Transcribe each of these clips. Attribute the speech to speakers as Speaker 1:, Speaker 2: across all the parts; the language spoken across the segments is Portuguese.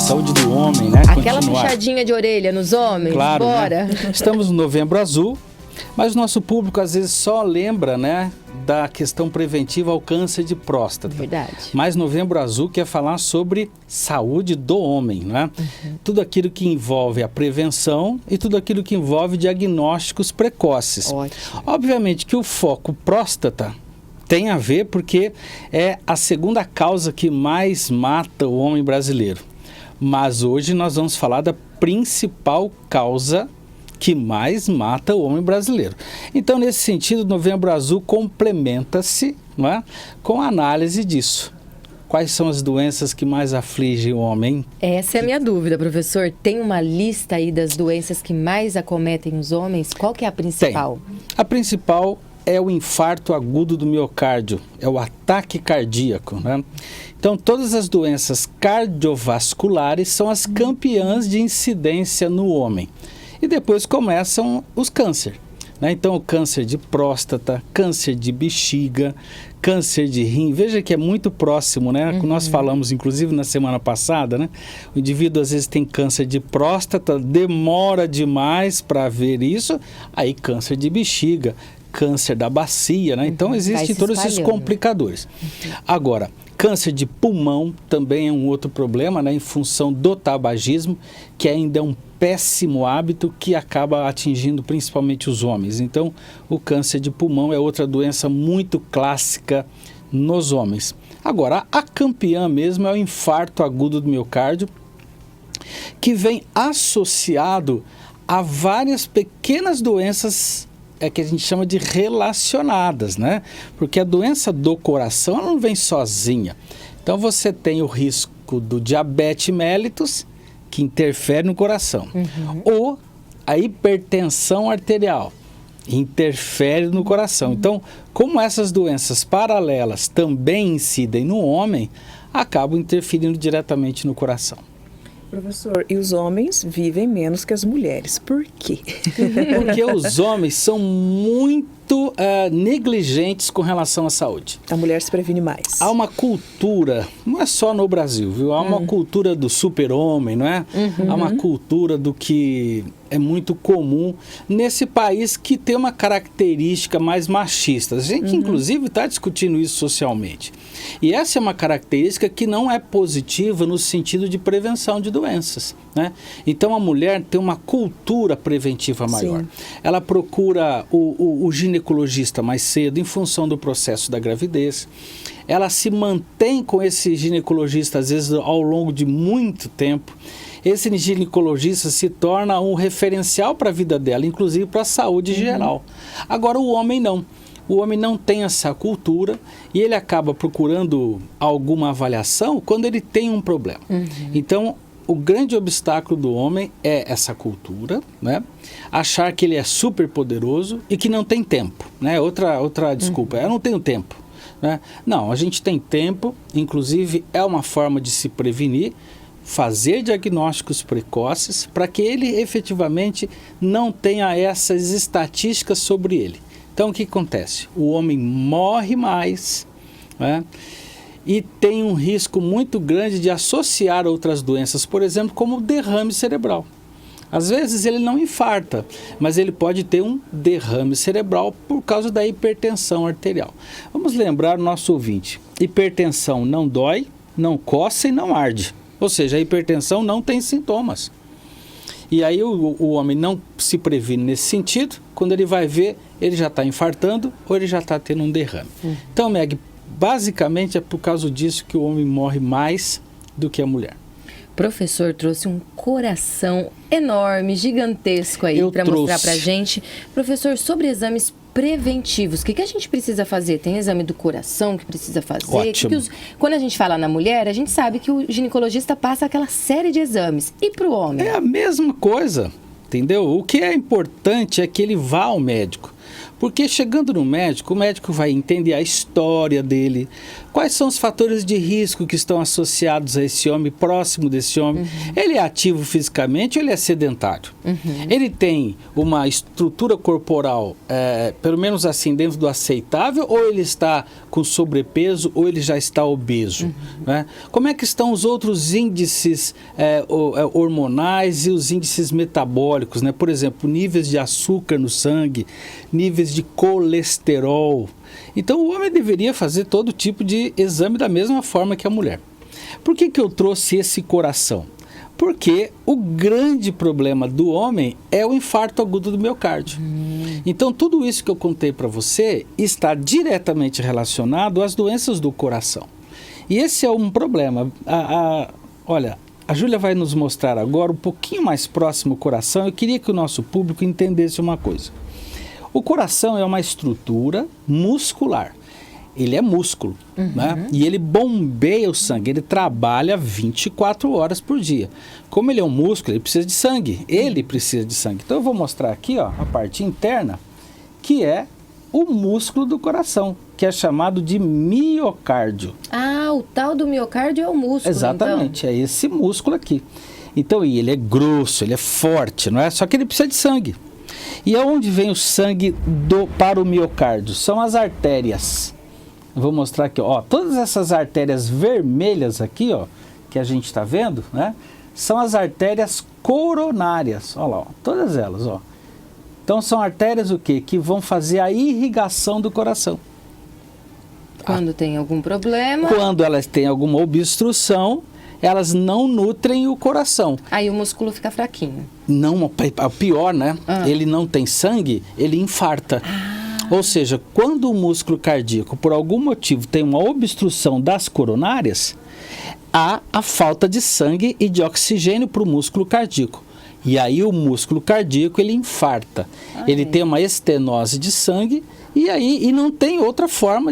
Speaker 1: saúde do homem, né?
Speaker 2: Aquela puxadinha de orelha nos homens,
Speaker 1: claro,
Speaker 2: bora.
Speaker 1: Né? Estamos no Novembro Azul, mas nosso público às vezes só lembra, né, da questão preventiva ao câncer de próstata.
Speaker 2: Verdade.
Speaker 1: Mas Novembro Azul quer falar sobre saúde do homem, né? Tudo aquilo que envolve a prevenção e tudo aquilo que envolve diagnósticos precoces.
Speaker 2: Ótimo.
Speaker 1: Obviamente que o foco próstata tem a ver porque é a segunda causa que mais mata o homem brasileiro. Mas hoje nós vamos falar da principal causa que mais mata o homem brasileiro. Então, nesse sentido, Novembro Azul complementa-se, não é, com a análise disso. Quais são as doenças que mais afligem o homem?
Speaker 2: Essa é a minha dúvida, professor. Tem uma lista aí das doenças que mais acometem os homens? Qual que é a principal?
Speaker 1: Tem. A principal é o infarto agudo do miocárdio, é o ataque cardíaco, né? Então, todas as doenças cardiovasculares são as campeãs de incidência no homem. E depois começam os cânceres, né? Então, o câncer de próstata, câncer de bexiga, câncer de rim. Veja que é muito próximo, né? Nós falamos, inclusive, na semana passada, né? O indivíduo, às vezes, tem câncer de próstata, demora demais para ver isso, aí câncer de bexiga, câncer da bacia, né? Então, existem todos esses complicadores. Agora, câncer de pulmão também é um outro problema, né? Em função do tabagismo, que ainda é um péssimo hábito que acaba atingindo principalmente os homens. Então, o câncer de pulmão é outra doença muito clássica nos homens. Agora, a campeã mesmo é o infarto agudo do miocárdio, que vem associado a várias pequenas doenças que a gente chama de relacionadas, né? Porque a doença do coração ela não vem sozinha. Então, você tem o risco do diabetes mellitus, que interfere no coração. Ou a hipertensão arterial, interfere no coração. Então, como essas doenças paralelas também incidem no homem, acabam interferindo diretamente no coração.
Speaker 3: Professor, e os homens vivem menos que as mulheres. Por quê?
Speaker 1: Porque os homens são muito negligentes com relação à saúde.
Speaker 3: A mulher se previne mais.
Speaker 1: Há uma cultura, não é só no Brasil, viu? Há uma cultura do super-homem, não é? Há uma cultura do que é muito comum nesse país que tem uma característica mais machista. A gente, inclusive, está discutindo isso socialmente. E essa é uma característica que não é positiva no sentido de prevenção de doenças, né? Então, a mulher tem uma cultura preventiva maior.
Speaker 3: Sim.
Speaker 1: Ela procura o ginecologista mais cedo em função do processo da gravidez. Ela se mantém com esse ginecologista, às vezes, ao longo de muito tempo. Esse ginecologista se torna um referencial para a vida dela, inclusive para a saúde geral. Agora, o homem não. O homem não tem essa cultura e ele acaba procurando alguma avaliação quando ele tem um problema. Então, o grande obstáculo do homem é essa cultura, né? Achar que ele é super poderoso e que não tem tempo, né? Outra desculpa, eu não tenho tempo, né? Não, a gente tem tempo, inclusive é uma forma de se prevenir, fazer diagnósticos precoces para que ele efetivamente não tenha essas estatísticas sobre ele. Então, o que acontece? O homem morre mais, né? E tem um risco muito grande de associar outras doenças, por exemplo, como o derrame cerebral. Às vezes ele não infarta, mas ele pode ter um derrame cerebral por causa da hipertensão arterial. Vamos lembrar o nosso ouvinte, hipertensão não dói, não coça e não arde. Ou seja, a hipertensão não tem sintomas. E aí o homem não se previne nesse sentido, quando ele vai ver, ele já está infartando ou ele já está tendo um derrame. Então, Meg, basicamente é por causa disso que o homem morre mais do que a mulher.
Speaker 2: Professor trouxe um coração enorme, gigantesco aí para mostrar para a gente. Professor, sobre exames preventivos, o que a gente precisa fazer? Tem exame do coração que precisa fazer?
Speaker 1: Ótimo.
Speaker 2: Quando a gente fala na mulher, a gente sabe que o ginecologista passa aquela série de exames. E para o homem?
Speaker 1: É a mesma coisa, entendeu? O que é importante é que ele vá ao médico. Porque chegando no médico, o médico vai entender a história dele, Quais são os fatores de risco que estão associados a esse homem, próximo desse homem? Ele é ativo fisicamente ou ele é sedentário? Ele tem uma estrutura corporal, pelo menos assim, dentro do aceitável, ou ele está com sobrepeso, ou ele já está obeso? Né? Como é que estão os outros índices hormonais e os índices metabólicos? Né? Por exemplo, níveis de açúcar no sangue, níveis de colesterol. Então, o homem deveria fazer todo tipo de exame da mesma forma que a mulher. Por que eu trouxe esse coração? Porque o grande problema do homem é o infarto agudo do miocárdio. Então, tudo isso que eu contei para você está diretamente relacionado às doenças do coração. E esse é um problema. Olha, a Júlia vai nos mostrar agora um pouquinho mais próximo o coração. Eu queria que o nosso público entendesse uma coisa. O coração é uma estrutura muscular. Ele é músculo, né? E ele bombeia o sangue, ele trabalha 24 horas por dia. Como ele é um músculo, ele precisa de sangue, ele precisa de sangue. Então eu vou mostrar aqui, ó, a parte interna, que é o músculo do coração, que é chamado de miocárdio.
Speaker 2: Ah, o tal do miocárdio é o músculo,
Speaker 1: exatamente, então. É esse músculo aqui. Então ele é grosso, ele é forte, não é? Só que ele precisa de sangue. E aonde vem o sangue para o miocárdio? São as artérias. Eu vou mostrar aqui, ó, todas essas artérias vermelhas aqui, ó, que a gente está vendo, né? São as artérias coronárias, ó lá, ó, todas elas, ó. Então são artérias o quê? Que vão fazer a irrigação do coração.
Speaker 2: Quando tem algum problema?
Speaker 1: Quando elas têm alguma obstrução, elas não nutrem o coração.
Speaker 2: Aí o músculo fica fraquinho.
Speaker 1: Não, o pior, né? Ele não tem sangue, ele infarta. Ou seja, quando o músculo cardíaco, por algum motivo, tem uma obstrução das coronárias, há a falta de sangue e de oxigênio para o músculo cardíaco. E aí o músculo cardíaco, ele infarta. Ele tem uma estenose de sangue e não tem outra forma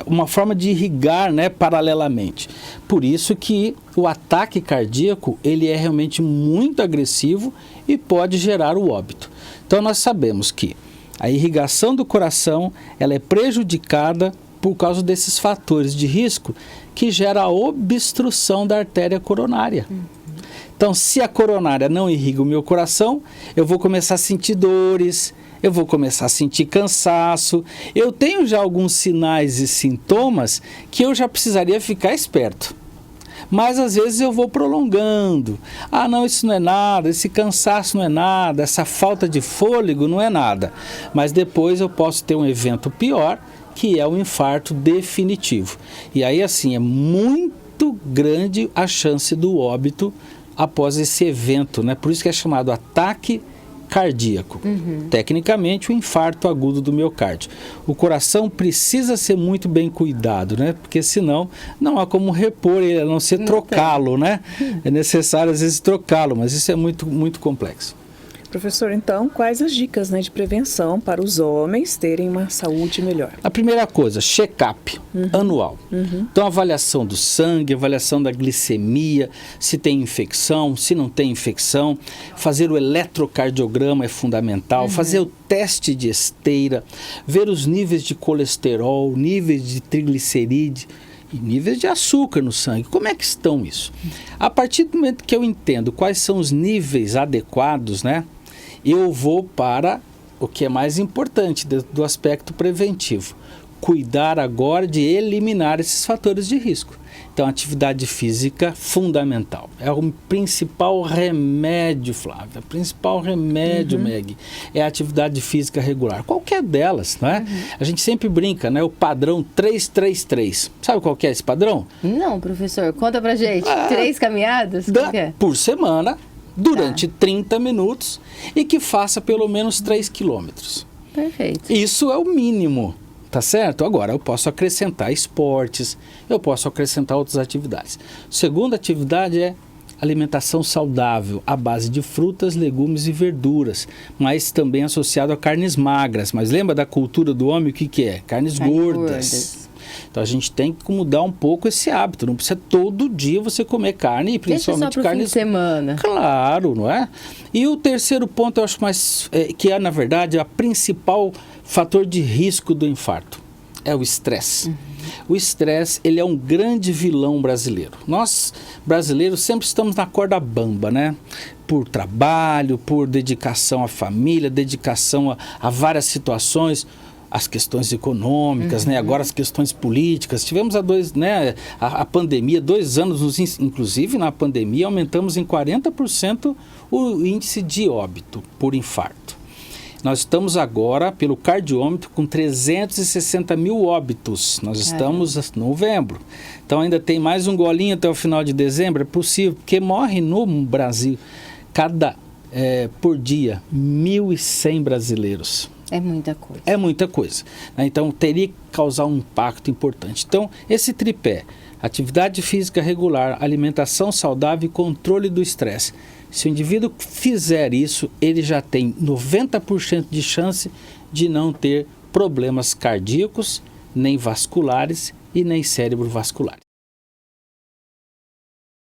Speaker 1: uma forma de irrigar, né, paralelamente. Por isso que o ataque cardíaco, ele é realmente muito agressivo e pode gerar o óbito. Então nós sabemos que a irrigação do coração, ela é prejudicada por causa desses fatores de risco que gera a obstrução da artéria coronária. Então, se a coronária não irriga o meu coração, eu vou começar a sentir dores, eu vou começar a sentir cansaço. Eu tenho já alguns sinais e sintomas que eu já precisaria ficar esperto. Mas às vezes eu vou prolongando. Ah, não, isso não é nada, esse cansaço não é nada, essa falta de fôlego não é nada. Mas depois eu posso ter um evento pior, que é o infarto definitivo. E aí, assim, é muito grande a chance do óbito após esse evento, né? Por isso que é chamado ataque cardíaco. Tecnicamente, o infarto agudo do miocárdio. O coração precisa ser muito bem cuidado, né? Porque senão não há como repor ele, a não ser trocá-lo, né? É necessário às vezes trocá-lo, mas isso é muito, muito complexo.
Speaker 3: Professor, então, quais as dicas, né, de prevenção para os homens terem uma saúde melhor?
Speaker 1: A primeira coisa, check-up anual. Então, avaliação do sangue, avaliação da glicemia, se tem infecção, se não tem infecção. Fazer o eletrocardiograma é fundamental. Fazer o teste de esteira, ver os níveis de colesterol, níveis de triglicerídeo e níveis de açúcar no sangue. Como é que estão isso? A partir do momento que eu entendo quais são os níveis adequados, né? Eu vou para o que é mais importante do aspecto preventivo. Cuidar agora de eliminar esses fatores de risco. Então, atividade física fundamental. É o principal remédio, Flávia. O principal remédio, Meg, é a atividade física regular. Qualquer delas, não é? A gente sempre brinca, né? O padrão 3-3-3. Sabe qual que é esse padrão?
Speaker 2: Não, professor. Conta pra gente. 3 caminhadas?
Speaker 1: Por semana, durante 30 minutos e que faça pelo menos 3 quilômetros.
Speaker 2: Perfeito.
Speaker 1: Isso é o mínimo. Tá certo? Agora, eu posso acrescentar esportes, eu posso acrescentar outras atividades. Segunda atividade é alimentação saudável, à base de frutas, legumes e verduras, mas também associado a carnes magras. Mas lembra da cultura do homem, o que é? Carnes gordas. Então, a gente tem que mudar um pouco esse hábito. Não precisa todo dia você comer carne, e principalmente
Speaker 2: deixa só pro
Speaker 1: carnes...
Speaker 2: fim de semana.
Speaker 1: Claro, não é? E o terceiro ponto, eu acho mais... que é, na verdade, a principal fator de risco do infarto. é o estresse. O estresse, ele é um grande vilão brasileiro. Nós, brasileiros, sempre estamos na corda bamba, né? Por trabalho, por dedicação à família, dedicação a várias situações, as questões econômicas, né? Agora as questões políticas. Tivemos a pandemia, 2 anos, inclusive na pandemia, aumentamos em 40% o índice de óbito por infarto. Nós estamos agora, pelo cardiômetro, com 360 mil óbitos. Nós estamos em novembro. Então ainda tem mais um golinho até o final de dezembro. É possível, porque morre no Brasil, por dia, 1.100 brasileiros.
Speaker 2: É muita coisa.
Speaker 1: É muita coisa. Então teria que causar um impacto importante. Então esse tripé, atividade física regular, alimentação saudável e controle do estresse. Se o indivíduo fizer isso, ele já tem 90% de chance de não ter problemas cardíacos, nem vasculares e nem cérebrovasculares.